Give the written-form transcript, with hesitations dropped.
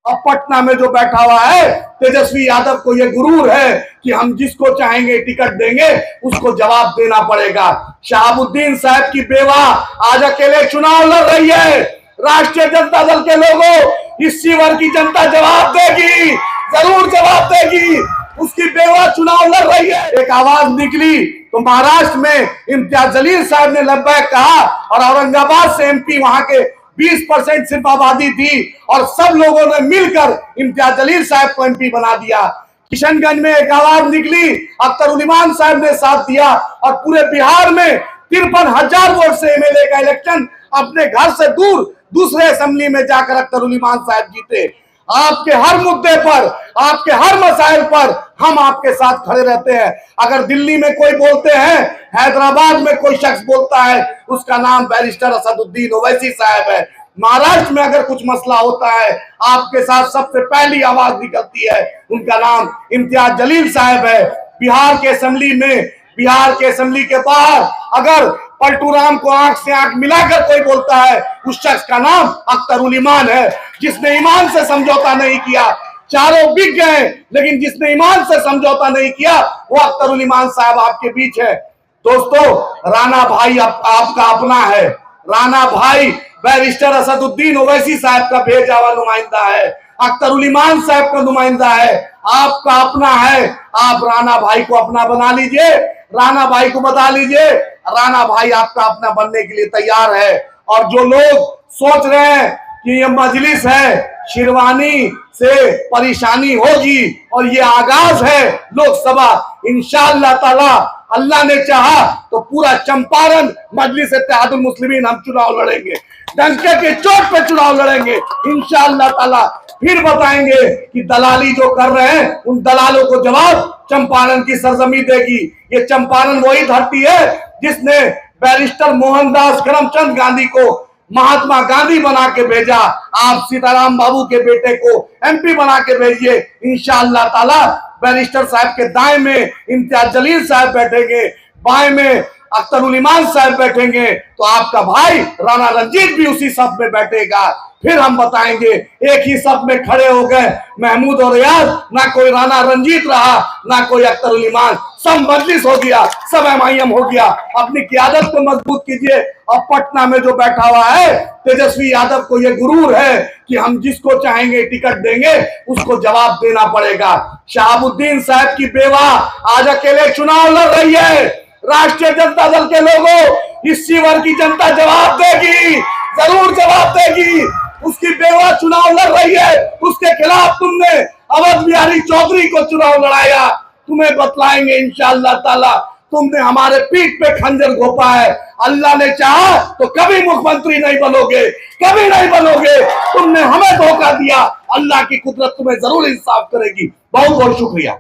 और पटना में जो बैठा हुआ है तेजस्वी यादव को ये गुरूर है कि हम जिसको चाहेंगे टिकट देंगे, उसको जवाब देना पड़ेगा। शहाबुद्दीन साहब की बेवा आज अकेले चुनाव लड़ रही है। राष्ट्रीय जनता दल के लोगों, इस शिवर की जनता जवाब देगी, जरूर जवाब देगी। उसकी बेवा चुनाव लड़ रही है। एक आवाज निकली तो महाराष्ट्र में इम्तियाज जलील साहब ने लब्बैक कहा और औरंगाबाद से एमपी वहां के 20% सिर्फ आबादी थी और सब लोगों ने मिलकर इम्तियाज जलील साहब को एमपी बना दिया। किशनगंज में एक आवाज निकली, अख्तर ईमान साहब ने साथ दिया और पूरे बिहार में 53,000 वोट से एमएलए का इलेक्शन अपने घर से दूर दूसरे असेंबली में जाकर अख्तर ईमान साहब जीते। आपके हर मुद्दे पर, आपके हर मसाइल पर हम आपके साथ खड़े रहते हैं। अगर दिल्ली में कोई बोलते हैं, हैदराबाद में कोई शख्स बोलता है, उसका नाम बैरिस्टर असदुद्दीन ओवैसी साहब है। महाराष्ट्र में अगर कुछ मसला होता है, आपके साथ सबसे पहली आवाज निकलती है, उनका नाम इम्तियाज जलील साहब है। बिहार के असेंबली में, बिहार के असेंबली के बाहर अगर पलटू राम को आंख से आंख मिलाकर कोई बोलता है, उस शख्स का नाम अख्तर ईमान है, जिसने ईमान से समझौता नहीं किया। चारों बिक गए, लेकिन जिसने ईमान से समझौता नहीं किया वो अख्तर ईमान साहब आपके बीच है। दोस्तों, राणा भाई आपका अपना है। राणा भाई बैरिस्टर असदुद्दीन ओवैसी साहब का भेजा हुआ नुमाइंदा है, अख्तर ईमान साहब का नुमाइंदा है, आपका अपना है। आप राणा भाई को अपना बना लीजिए, राणा भाई को बता लीजिए, राणा भाई आपका अपना बनने के लिए तैयार है। और जो लोग सोच रहे हैं कि ये मजलिस है, शिरवानी से परेशानी होगी और ये आगाज है लोकसभा, इंशाअल्लाह ताला अल्लाह ने चाहा तो पूरा चंपारण मजलिस इत्तेहादुल मुस्लिमीन हम चुनाव लड़ेंगे, डंके के चोट पे चुनाव लड़ेंगे इंशाअल्लाह ताला। फिर बताएंगे कि दलाली जो कर रहे हैं, उन दलालों को जवाब चंपारण की सरजमी देगी। ये चंपारण वही धरती है जिसने बैरिस्टर मोहनदास करमचंद गांधी को महात्मा गांधी बना के भेजा। आप सीताराम बाबू के बेटे को एमपी बना के भेजिए, इंशाअल्लाह ताला बैरिस्टर साहब के दाएं में इम्तियाज जलील साहब बैठेंगे, बाएं में अख्तर ईमान साहब बैठेंगे, तो आपका भाई राणा रंजीत भी उसी सफ में बैठेगा। फिर हम बताएंगे, एक ही सफ में खड़े हो गए महमूद और रियाज, ना कोई राणा रंजीत रहा, ना कोई अख्तर ईमान, सब मजलिस हो गया, सब एमआईएम हो गया। अपनी क़यादत को मजबूत कीजिए। और पटना में जो बैठा हुआ है तेजस्वी यादव को ये गुरूर है कि हम जिसको चाहेंगे टिकट देंगे, उसको जवाब देना पड़ेगा। शहाबुद्दीन साहब की बेवा आज अकेले चुनाव लड़ रही है। राष्ट्रीय जनता दल के लोगों, इस शिवर की जनता जवाब देगी, जरूर जवाब देगी। उसकी बेवा चुनाव लड़ रही है, उसके खिलाफ तुमने अवध बिहारी चौधरी को चुनाव लड़ाया, तुम्हें बतलाएंगे इंशाअल्लाह ताला। तुमने हमारे पीठ पे खंजर घोपा है, अल्लाह ने चाहा तो कभी मुख्यमंत्री नहीं बनोगे, कभी नहीं बनोगे। तुमने हमें धोखा दिया, अल्लाह की कुदरत तुम्हें जरूर इंसाफ करेगी। बहुत बहुत शुक्रिया।